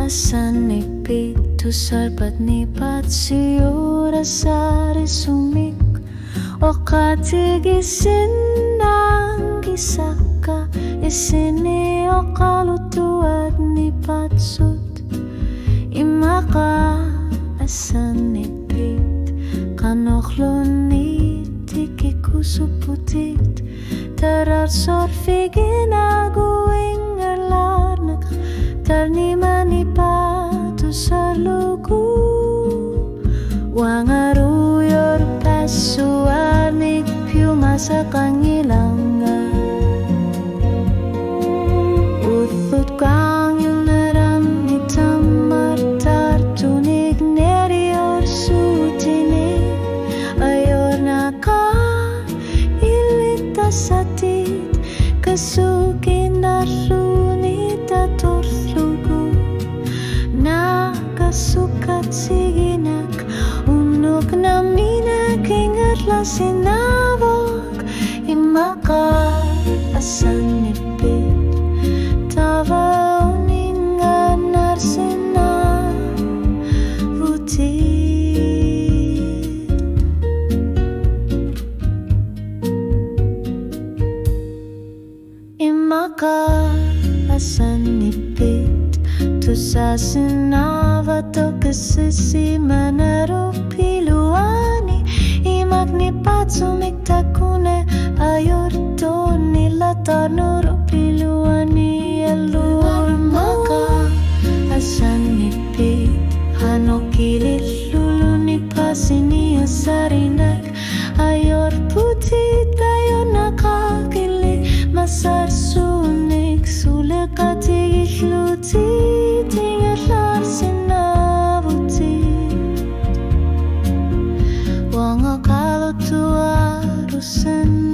asan ipito sarpat nipat siura sari sumik okatigisin ng gisaka isini okalutuad ni patsut imaka asan ipit kanoklonit ikikusuputit tarar sorfigin aguing erlarnak tarnimani patu salugu wangaruyor pasuanik piuma sa kangilangan uthut kang yunaram hitamar tartunig nerior sutini ayor naka ilita satit kasukin narunita torthlugu nakasukat siginak unok na minakingat la sinabok imaka asan ipit tava uninga narsina vuti imaka asan ipit tusasinava to kasisi manaro piluani imagni pazzo miktakune ayor to nilatanuro piluani alur maka asan ipit hanokilit lulu ni pasini asarinak ayor putit ayor nakakili masar sunik sulekati ihluti tingatlar sinabuti wanga kalau tua rusan